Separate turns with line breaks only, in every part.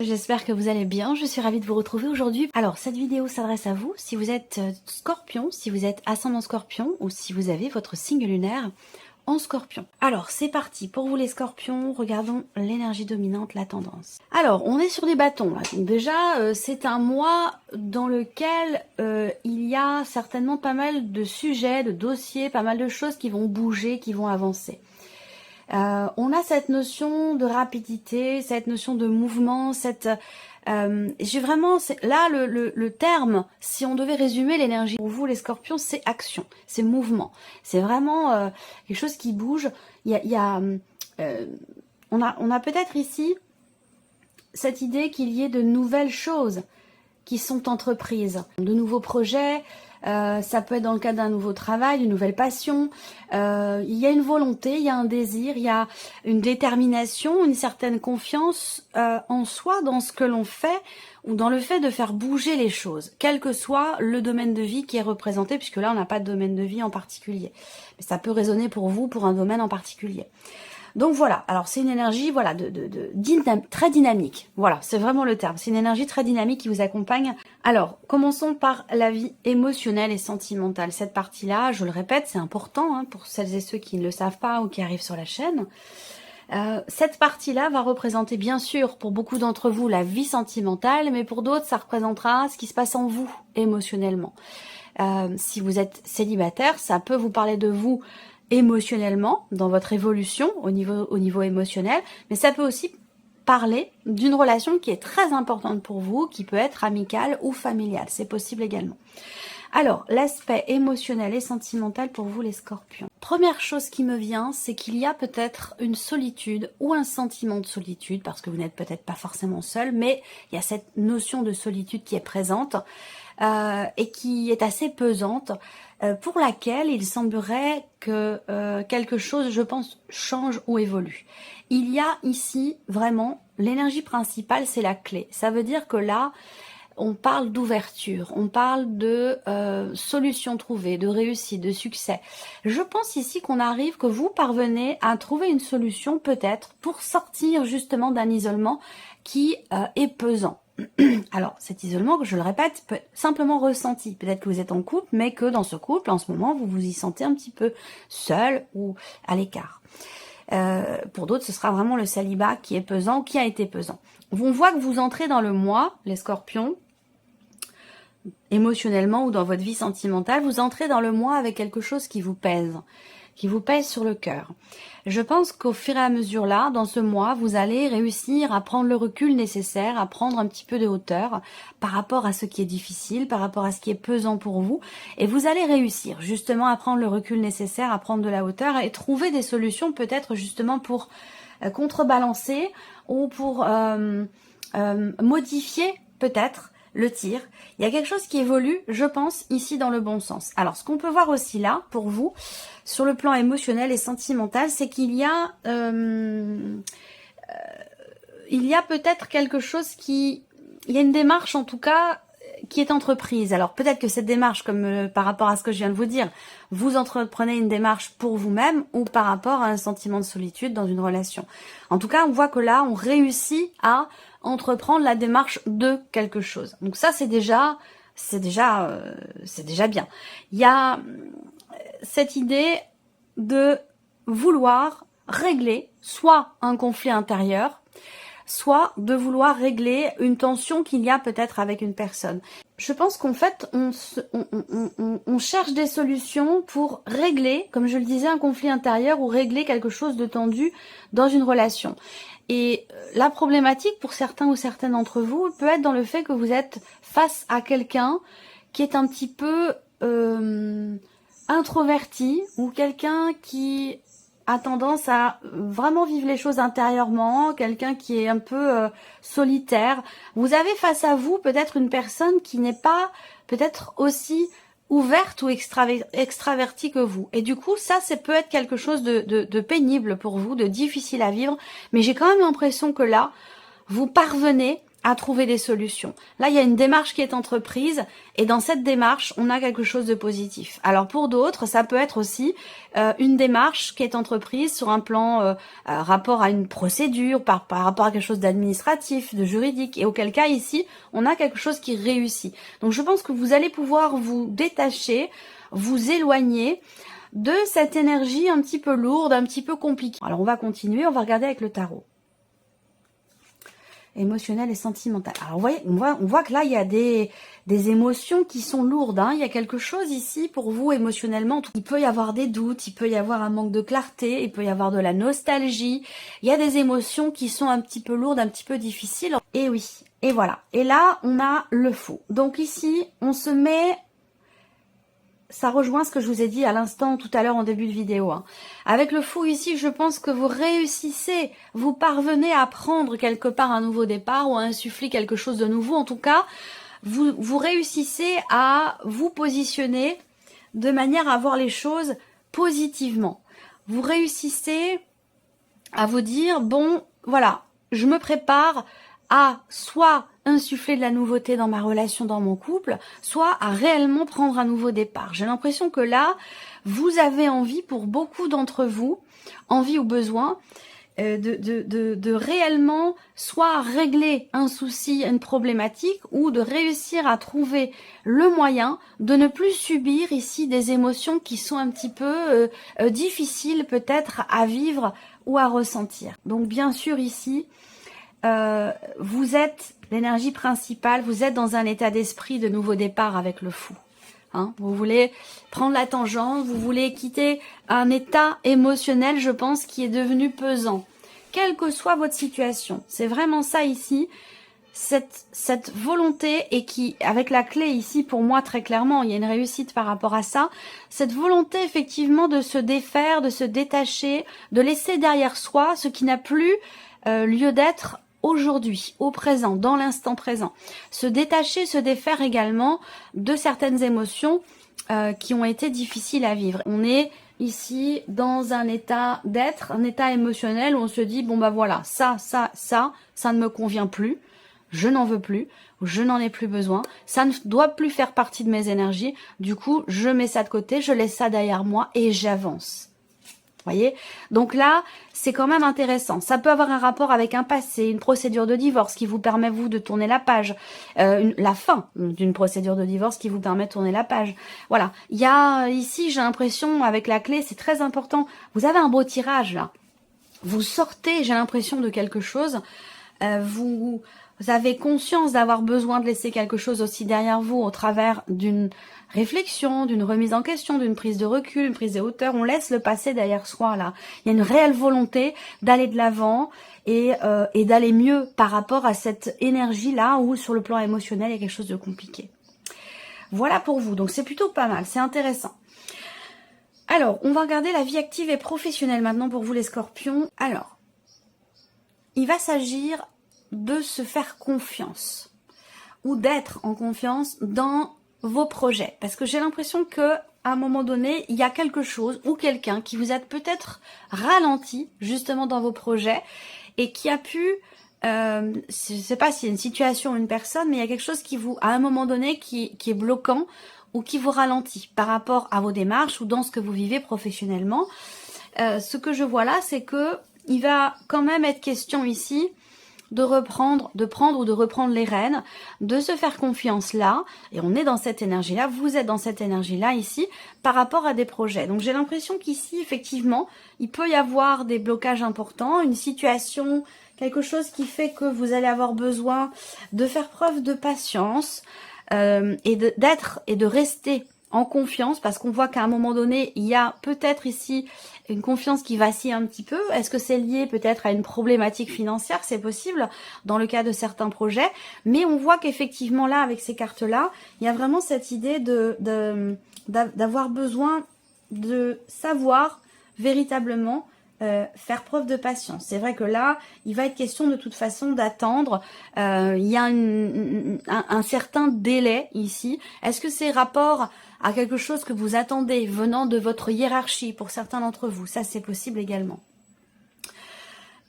J'espère que vous allez bien, je suis ravie de vous retrouver aujourd'hui. Alors cette vidéo s'adresse à vous si vous êtes Scorpion, si vous êtes ascendant Scorpion ou si vous avez votre signe lunaire en Scorpion. Alors c'est parti, pour vous les Scorpions, regardons l'énergie dominante, la tendance. Alors on est sur des bâtons là, donc déjà c'est un mois dans lequel il y a certainement pas mal de sujets, de dossiers, pas mal de choses qui vont bouger, qui vont avancer. On a cette notion de rapidité, cette notion de mouvement, j'ai vraiment là le terme, si on devait résumer l'énergie pour vous les Scorpions, c'est action, c'est mouvement, c'est vraiment quelque chose qui bouge. On a peut-être ici cette idée qu'il y ait de nouvelles choses qui sont entreprises, de nouveaux projets. Ça peut être dans le cadre d'un nouveau travail, d'une nouvelle passion. Il y a une volonté, il y a un désir, il y a une détermination, une certaine confiance en soi, dans ce que l'on fait ou dans le fait de faire bouger les choses, quel que soit le domaine de vie qui est représenté, puisque là on n'a pas de domaine de vie en particulier. Mais ça peut résonner pour vous, pour un domaine en particulier. Donc voilà, alors c'est une énergie voilà, très dynamique. Voilà, c'est vraiment le terme. C'est une énergie très dynamique qui vous accompagne. Alors, commençons par la vie émotionnelle et sentimentale. Cette partie-là, je le répète, c'est important hein, pour celles et ceux qui ne le savent pas ou qui arrivent sur la chaîne. Cette partie-là va représenter bien sûr pour beaucoup d'entre vous la vie sentimentale, mais pour d'autres, ça représentera ce qui se passe en vous émotionnellement. Si vous êtes célibataire, ça peut vous parler de vous émotionnellement, dans votre évolution au niveau émotionnel, mais ça peut aussi parler d'une relation qui est très importante pour vous, qui peut être amicale ou familiale, c'est possible également. Alors, l'aspect émotionnel et sentimental pour vous les Scorpions. Première chose qui me vient, c'est qu'il y a peut-être une solitude ou un sentiment de solitude, parce que vous n'êtes peut-être pas forcément seul, mais il y a cette notion de solitude qui est présente et qui est assez pesante, pour laquelle il semblerait que quelque chose, je pense, change ou évolue. Il y a ici vraiment, l'énergie principale, c'est la clé. Ça veut dire que là, on parle d'ouverture, on parle de solutions trouvées, de réussite, de succès. Je pense ici qu'on arrive, que vous parvenez à trouver une solution peut-être pour sortir justement d'un isolement qui est pesant. Alors, cet isolement, je le répète, peut être simplement ressenti. Peut-être que vous êtes en couple, mais que dans ce couple, en ce moment, vous vous y sentez un petit peu seul ou à l'écart. Pour d'autres, ce sera vraiment le célibat qui est pesant, qui a été pesant. On voit que vous entrez dans le mois, les Scorpions, émotionnellement ou dans votre vie sentimentale, vous entrez dans le mois avec quelque chose qui vous pèse sur le cœur. Je pense qu'au fur et à mesure là, dans ce mois, vous allez réussir à prendre le recul nécessaire, à prendre un petit peu de hauteur par rapport à ce qui est difficile, par rapport à ce qui est pesant pour vous, et vous allez réussir justement à prendre le recul nécessaire, à prendre de la hauteur et trouver des solutions peut-être justement pour contrebalancer ou pour modifier peut-être le tir. Il y a quelque chose qui évolue, je pense, ici dans le bon sens. Alors, ce qu'on peut voir aussi là, pour vous, sur le plan émotionnel et sentimental, c'est qu'il y a peut-être quelque chose il y a une démarche en tout cas qui est entreprise. Alors peut-être que cette démarche, comme par rapport à ce que je viens de vous dire, vous entreprenez une démarche pour vous-même ou par rapport à un sentiment de solitude dans une relation. En tout cas, on voit que là, on réussit à entreprendre la démarche de quelque chose. Donc ça, c'est déjà bien. Il y a cette idée de vouloir régler soit un conflit intérieur, soit de vouloir régler une tension qu'il y a peut-être avec une personne. Je pense qu'en fait, on cherche des solutions pour régler, comme je le disais, un conflit intérieur ou régler quelque chose de tendu dans une relation. Et la problématique pour certains ou certaines d'entre vous peut être dans le fait que vous êtes face à quelqu'un qui est un petit peu introverti ou quelqu'un qui a tendance à vraiment vivre les choses intérieurement, quelqu'un qui est un peu solitaire. Vous avez face à vous peut-être une personne qui n'est pas peut-être aussi ouverte ou extravertie que vous. Et du coup, ça peut être quelque chose de pénible pour vous, de difficile à vivre. Mais j'ai quand même l'impression que là, vous parvenez à trouver des solutions. Là, il y a une démarche qui est entreprise et dans cette démarche, on a quelque chose de positif. Alors pour d'autres, ça peut être aussi une démarche qui est entreprise sur un plan rapport à une procédure, par rapport à quelque chose d'administratif, de juridique. Et auquel cas, ici, on a quelque chose qui réussit. Donc je pense que vous allez pouvoir vous détacher, vous éloigner de cette énergie un petit peu lourde, un petit peu compliquée. Alors on va continuer, on va regarder avec le tarot. Émotionnel et sentimental. Alors vous voyez, on voit que là il y a des émotions qui sont lourdes, hein. Il y a quelque chose ici pour vous émotionnellement. Il peut y avoir des doutes, il peut y avoir un manque de clarté, il peut y avoir de la nostalgie. Il y a des émotions qui sont un petit peu lourdes, un petit peu difficiles. Et oui, et voilà. Et là on a le fou. Donc ici on se met... Ça rejoint ce que je vous ai dit à l'instant, tout à l'heure en début de vidéo. Hein. Avec le fou ici, je pense que vous réussissez, vous parvenez à prendre quelque part un nouveau départ ou à insuffler quelque chose de nouveau. En tout cas, vous réussissez à vous positionner de manière à voir les choses positivement. Vous réussissez à vous dire, bon, voilà, je me prépare à soit insuffler de la nouveauté dans ma relation, dans mon couple, soit à réellement prendre un nouveau départ. J'ai l'impression que là, vous avez envie, pour beaucoup d'entre vous, envie ou besoin, de réellement soit régler un souci, une problématique, ou de réussir à trouver le moyen de ne plus subir ici des émotions qui sont un petit peu difficiles peut-être à vivre ou à ressentir. Donc bien sûr ici, vous êtes l'énergie principale, vous êtes dans un état d'esprit de nouveau départ avec le fou. Hein, vous voulez prendre la tangente, vous voulez quitter un état émotionnel, je pense, qui est devenu pesant. Quelle que soit votre situation, c'est vraiment ça ici, cette volonté, et qui, avec la clé ici, pour moi, très clairement, il y a une réussite par rapport à ça, cette volonté effectivement de se défaire, de se détacher, de laisser derrière soi ce qui n'a plus lieu d'être aujourd'hui, au présent, dans l'instant présent. Se détacher, se défaire également de certaines émotions qui ont été difficiles à vivre. On est ici dans un état d'être, un état émotionnel où on se dit, bon bah voilà, ça ne me convient plus, je n'en veux plus, je n'en ai plus besoin, ça ne doit plus faire partie de mes énergies, du coup je mets ça de côté, je laisse ça derrière moi et j'avance. Voyez, donc là, c'est quand même intéressant. Ça peut avoir un rapport avec un passé, une procédure de divorce qui vous permet, vous, de tourner la page. La fin d'une procédure de divorce qui vous permet de tourner la page. Voilà. Il y a ici, j'ai l'impression, avec la clé, c'est très important. Vous avez un beau tirage, là. Vous sortez, j'ai l'impression, de quelque chose. Vous avez conscience d'avoir besoin de laisser quelque chose aussi derrière vous au travers d'une réflexion, d'une remise en question, d'une prise de recul, une prise de hauteur. On laisse le passé derrière soi, là. Il y a une réelle volonté d'aller de l'avant et d'aller mieux par rapport à cette énergie-là où, sur le plan émotionnel, il y a quelque chose de compliqué. Voilà pour vous. Donc, c'est plutôt pas mal. C'est intéressant. Alors, on va regarder la vie active et professionnelle maintenant pour vous, les scorpions. Alors, il va s'agir de se faire confiance ou d'être en confiance dans vos projets, parce que j'ai l'impression que à un moment donné, il y a quelque chose ou quelqu'un qui vous a peut-être ralenti justement dans vos projets et qui a pu, je sais pas s'il y a une situation ou une personne, mais il y a quelque chose qui vous, à un moment donné, qui est bloquant ou qui vous ralentit par rapport à vos démarches ou dans ce que vous vivez professionnellement. Ce que je vois là, c'est que il va quand même être question ici de prendre ou de reprendre les rênes, de se faire confiance là, et on est dans cette énergie-là, vous êtes dans cette énergie-là ici, par rapport à des projets. Donc j'ai l'impression qu'ici, effectivement, il peut y avoir des blocages importants, une situation, quelque chose qui fait que vous allez avoir besoin de faire preuve de patience, et d'être et de rester en confiance, parce qu'on voit qu'à un moment donné, il y a peut-être ici une confiance qui vacille un petit peu. Est-ce que c'est lié peut-être à une problématique financière? C'est possible dans le cas de certains projets, mais on voit qu'effectivement là, avec ces cartes-là, il y a vraiment cette idée d'avoir besoin de savoir véritablement faire preuve de patience. C'est vrai que là, il va être question de toute façon d'attendre. Il y a un certain délai ici. Est-ce que c'est rapport à quelque chose que vous attendez venant de votre hiérarchie pour certains d'entre vous? Ça, c'est possible également.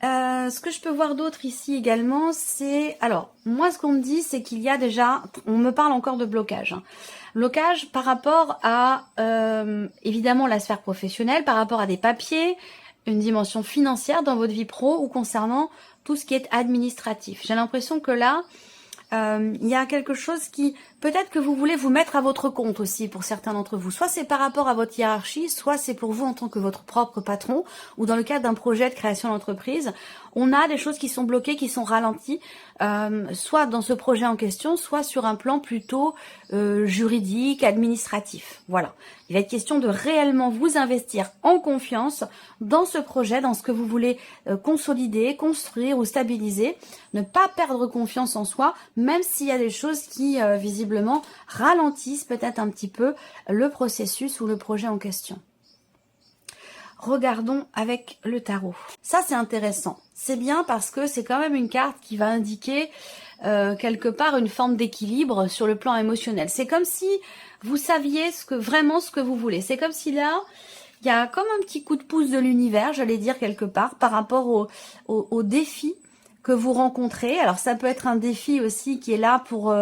Ce que je peux voir d'autre ici également, c'est... Alors, moi, ce qu'on me dit, c'est qu'il y a déjà... On me parle encore de blocage. Hein. Blocage par rapport à, évidemment, la sphère professionnelle, par rapport à des papiers, une dimension financière dans votre vie pro ou concernant tout ce qui est administratif. J'ai l'impression que là, il y a quelque chose qui... Peut-être que vous voulez vous mettre à votre compte aussi pour certains d'entre vous. Soit c'est par rapport à votre hiérarchie, soit c'est pour vous en tant que votre propre patron ou dans le cadre d'un projet de création d'entreprise. On a des choses qui sont bloquées, qui sont ralenties, soit dans ce projet en question, soit sur un plan plutôt juridique, administratif. Voilà. Il va être question de réellement vous investir en confiance dans ce projet, dans ce que vous voulez consolider, construire ou stabiliser. Ne pas perdre confiance en soi, même s'il y a des choses qui, visiblement, ralentissent peut-être un petit peu le processus ou le projet en question. Regardons avec le tarot. Ça, c'est intéressant. C'est bien parce que c'est quand même une carte qui va indiquer quelque part une forme d'équilibre sur le plan émotionnel. C'est comme si vous saviez vraiment ce que vous voulez. C'est comme si là, il y a comme un petit coup de pouce de l'univers, j'allais dire quelque part, par rapport au défi que vous rencontrez. Alors, ça peut être un défi aussi qui est là pour...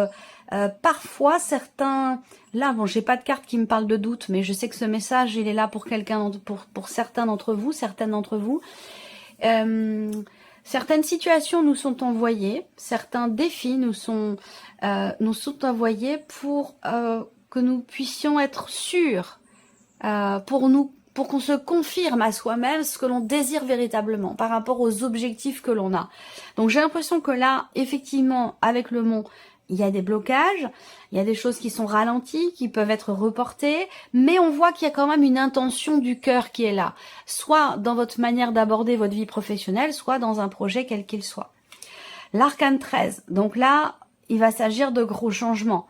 parfois, certains... Là, bon, j'ai pas de carte qui me parle de doute, mais je sais que ce message, il est là pour quelqu'un, pour certains d'entre vous, certaines d'entre vous. Certaines situations nous sont envoyées, certains défis nous sont envoyés pour que nous puissions être sûrs, pour qu'on se confirme à soi-même ce que l'on désire véritablement par rapport aux objectifs que l'on a. Donc j'ai l'impression que là, effectivement, avec le mont, il y a des blocages, il y a des choses qui sont ralenties, qui peuvent être reportées, mais on voit qu'il y a quand même une intention du cœur qui est là, soit dans votre manière d'aborder votre vie professionnelle, soit dans un projet quel qu'il soit. L'arcane 13, donc là, il va s'agir de gros changements.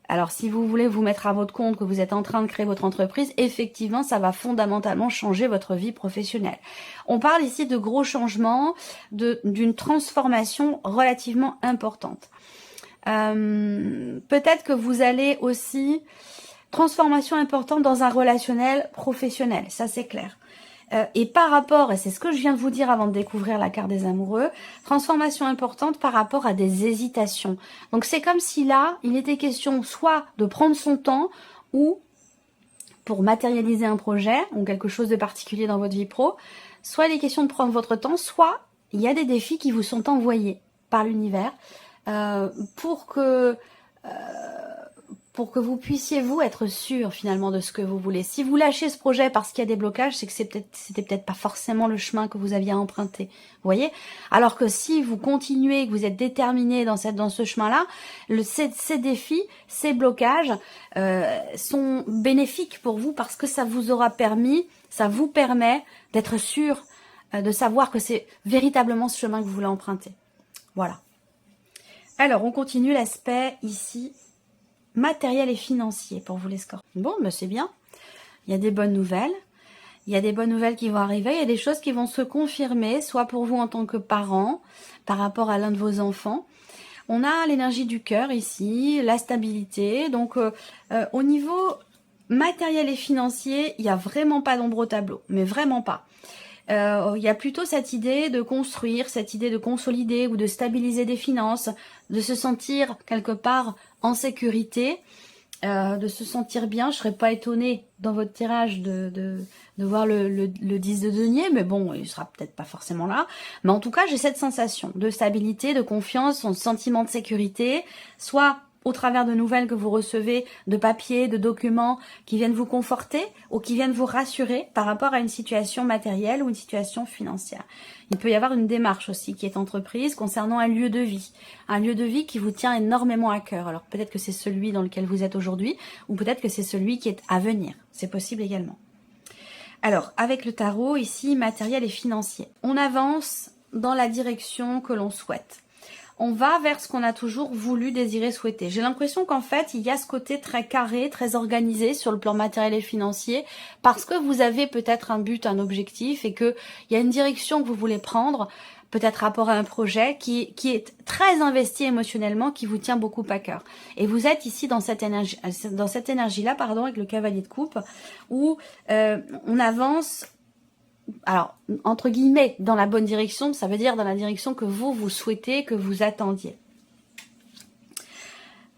Alors, si vous voulez vous mettre à votre compte, que vous êtes en train de créer votre entreprise, effectivement, ça va fondamentalement changer votre vie professionnelle. On parle ici de gros changements, d'une transformation relativement importante. Peut-être que vous allez aussi... Transformation importante dans un relationnel professionnel, ça c'est clair. Et par rapport, et c'est ce que je viens de vous dire avant de découvrir la carte des amoureux, transformation importante par rapport à des hésitations. Donc c'est comme si là, il était question soit de prendre son temps ou pour matérialiser un projet ou quelque chose de particulier dans votre vie pro, soit il est question de prendre votre temps, soit il y a des défis qui vous sont envoyés par l'univers pour que vous puissiez vous être sûr finalement de ce que vous voulez. Si vous lâchez ce projet parce qu'il y a des blocages, c'est que c'était peut-être pas forcément le chemin que vous aviez à emprunter. Vous voyez? Alors que si vous continuez, que vous êtes déterminé dans ce chemin-là, ces défis, ces blocages sont bénéfiques pour vous parce que ça vous permet d'être sûr de savoir que c'est véritablement ce chemin que vous voulez emprunter. Voilà. Alors, on continue l'aspect ici matériel et financier pour vous les scorpions. Bon, ben c'est bien. Il y a des bonnes nouvelles. Il y a des bonnes nouvelles qui vont arriver. Il y a des choses qui vont se confirmer, soit pour vous en tant que parent, par rapport à l'un de vos enfants. On a l'énergie du cœur ici, la stabilité. Donc, au niveau matériel et financier, il n'y a vraiment pas d'ombre au tableau. Mais vraiment pas. Il y a plutôt cette idée de construire, cette idée de consolider ou de stabiliser des finances, de se sentir quelque part en sécurité, de se sentir bien. Je serais pas étonnée dans votre tirage de voir le 10 de denier, mais bon, il sera peut-être pas forcément là. Mais en tout cas, j'ai cette sensation de stabilité, de confiance, son sentiment de sécurité, soit au travers de nouvelles que vous recevez, de papiers, de documents qui viennent vous conforter ou qui viennent vous rassurer par rapport à une situation matérielle ou une situation financière. Il peut y avoir une démarche aussi qui est entreprise concernant un lieu de vie qui vous tient énormément à cœur. Alors peut-être que c'est celui dans lequel vous êtes aujourd'hui ou peut-être que c'est celui qui est à venir. C'est possible également. Alors, avec le tarot, ici, matériel et financier. On avance dans la direction que l'on souhaite. On va vers ce qu'on a toujours voulu, désiré, souhaiter. J'ai l'impression qu'en fait, il y a ce côté très carré, très organisé sur le plan matériel et financier, parce que vous avez peut-être un but, un objectif, et qu'il y a une direction que vous voulez prendre, peut-être rapport à un projet qui est très investi émotionnellement, qui vous tient beaucoup à cœur. Et vous êtes ici dans cette énergie-là, avec le cavalier de coupe, où on avance alors, entre guillemets, dans la bonne direction, ça veut dire dans la direction que vous souhaitez, que vous attendiez.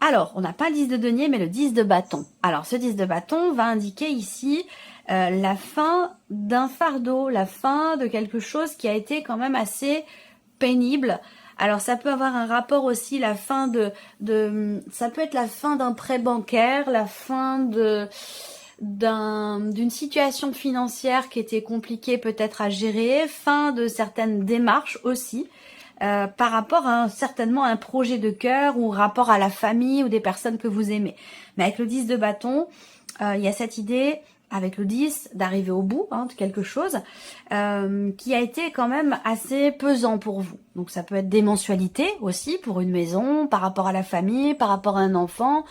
Alors, on n'a pas le 10 de denier, mais le 10 de bâton. Alors, ce 10 de bâton va indiquer ici la fin d'un fardeau, la fin de quelque chose qui a été quand même assez pénible. Alors, ça peut avoir un rapport aussi, la fin ça peut être la fin d'un prêt bancaire, la fin d'une situation financière qui était compliquée peut-être à gérer, fin de certaines démarches aussi. Par rapport à certainement un projet de cœur ou rapport à la famille ou des personnes que vous aimez. Mais avec le 10 de bâton, il y a cette idée, avec le 10, d'arriver au bout de quelque chose qui a été quand même assez pesant pour vous. Donc ça peut être des mensualités aussi pour une maison, par rapport à la famille, par rapport à un enfant.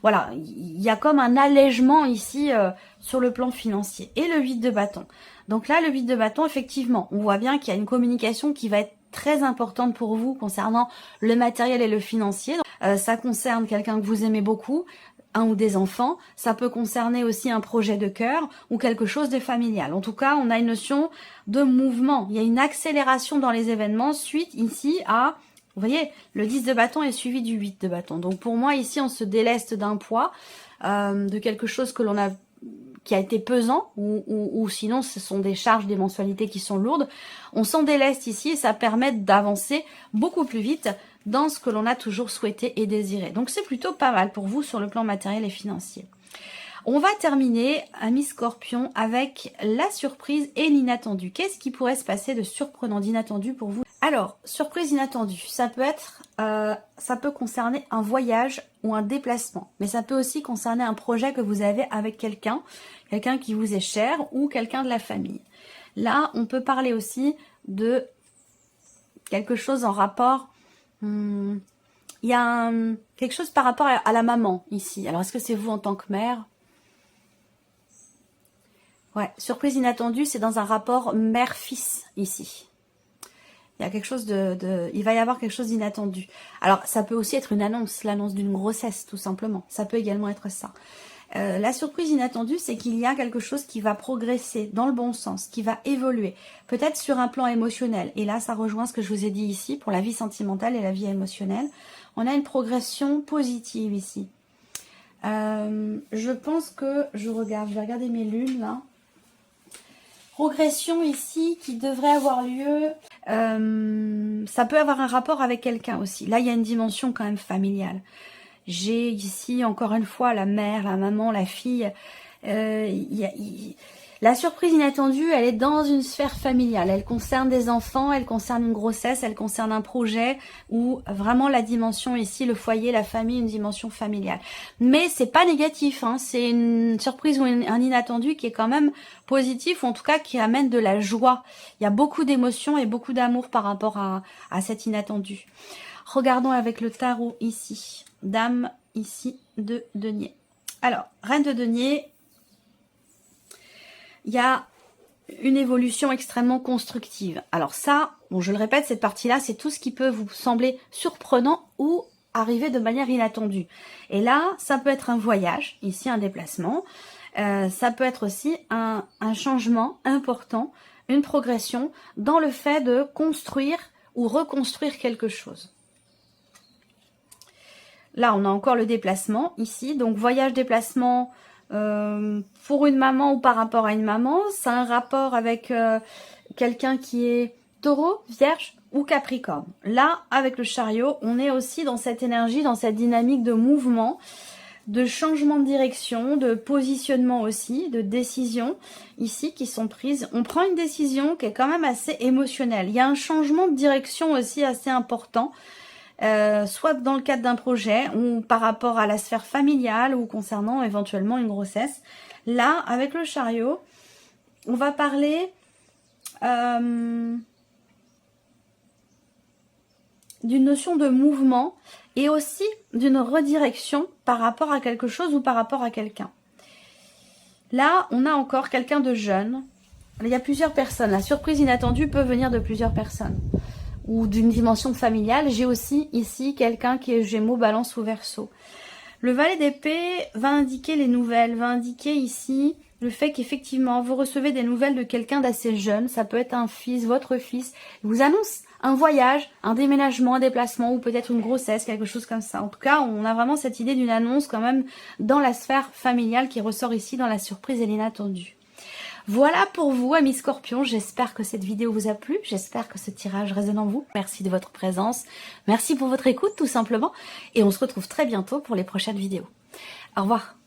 Voilà, il y a comme un allègement ici sur le plan financier. Et le 8 de bâton. Donc là, le 8 de bâton, effectivement, on voit bien qu'il y a une communication qui va être très importante pour vous concernant le matériel et le financier. Ça concerne quelqu'un que vous aimez beaucoup, un ou des enfants. Ça peut concerner aussi un projet de cœur ou quelque chose de familial. En tout cas, on a une notion de mouvement. Il y a une accélération dans les événements suite ici à... Vous voyez, le 10 de bâton est suivi du 8 de bâton. Donc pour moi, ici, on se déleste d'un poids, de quelque chose que l'on a qui a été pesant, ou sinon ce sont des charges, des mensualités qui sont lourdes. On s'en déleste ici et ça permet d'avancer beaucoup plus vite dans ce que l'on a toujours souhaité et désiré. Donc c'est plutôt pas mal pour vous sur le plan matériel et financier. On va terminer, amis Scorpion, avec la surprise et l'inattendu. Qu'est-ce qui pourrait se passer de surprenant, d'inattendu pour vous? Alors, surprise inattendue, ça peut concerner un voyage ou un déplacement, mais ça peut aussi concerner un projet que vous avez avec quelqu'un qui vous est cher ou quelqu'un de la famille. Là, on peut parler aussi de quelque chose en rapport, il y a quelque chose par rapport à la maman ici. Alors, est-ce que c'est vous en tant que mère? Ouais, surprise inattendue, c'est dans un rapport mère-fils ici. Il y a quelque chose il va y avoir quelque chose d'inattendu. Alors, ça peut aussi être une annonce, l'annonce d'une grossesse, tout simplement. Ça peut également être ça. La surprise inattendue, c'est qu'il y a quelque chose qui va progresser dans le bon sens, qui va évoluer. Peut-être sur un plan émotionnel. Et là, ça rejoint ce que je vous ai dit ici pour la vie sentimentale et la vie émotionnelle. On a une progression positive ici. Je pense que, je vais regarder mes lunes là. Progression ici qui devrait avoir lieu, ça peut avoir un rapport avec quelqu'un aussi. Là, il y a une dimension quand même familiale. J'ai ici, encore une fois, la mère, la maman, la fille. La surprise inattendue, elle est dans une sphère familiale. Elle concerne des enfants, elle concerne une grossesse, elle concerne un projet ou vraiment la dimension ici, le foyer, la famille, une dimension familiale. Mais c'est pas négatif, hein, c'est une surprise ou un inattendu qui est quand même positif, ou en tout cas qui amène de la joie. Il y a beaucoup d'émotions et beaucoup d'amour par rapport à cet inattendu. Regardons avec le tarot ici. Dame ici de denier. Alors, reine de denier, il y a une évolution extrêmement constructive. Alors ça, bon, je le répète, cette partie-là, c'est tout ce qui peut vous sembler surprenant ou arriver de manière inattendue. Et là, ça peut être un voyage, ici un déplacement. Ça peut être aussi un changement important, une progression dans le fait de construire ou reconstruire quelque chose. Là, on a encore le déplacement ici. Donc, voyage, déplacement pour une maman ou par rapport à une maman. C'est un rapport avec quelqu'un qui est taureau, vierge ou capricorne. Là, avec le chariot, on est aussi dans cette énergie, dans cette dynamique de mouvement, de changement de direction, de positionnement aussi, de décisions ici qui sont prises. On prend une décision qui est quand même assez émotionnelle. Il y a un changement de direction aussi assez important. Soit dans le cadre d'un projet ou par rapport à la sphère familiale ou concernant éventuellement une grossesse. Là, avec le chariot, on va parler d'une notion de mouvement et aussi d'une redirection par rapport à quelque chose ou par rapport à quelqu'un. Là, on a encore quelqu'un de jeune. Il y a plusieurs personnes. La surprise inattendue peut venir de plusieurs personnes ou d'une dimension familiale. J'ai aussi ici quelqu'un qui est Gémeaux, Balance ou Verseau. Le valet d'épée va indiquer les nouvelles, va indiquer ici Le fait qu'effectivement, vous recevez des nouvelles de quelqu'un d'assez jeune, ça peut être un fils, votre fils, il vous annonce un voyage, un déménagement, un déplacement ou peut-être une grossesse, quelque chose comme ça. En tout cas, on a vraiment cette idée d'une annonce quand même dans la sphère familiale qui ressort ici dans la surprise et l'inattendue. Voilà pour vous, amis Scorpions. J'espère que cette vidéo vous a plu. J'espère que ce tirage résonne en vous. Merci de votre présence. Merci pour votre écoute, tout simplement. Et on se retrouve très bientôt pour les prochaines vidéos. Au revoir.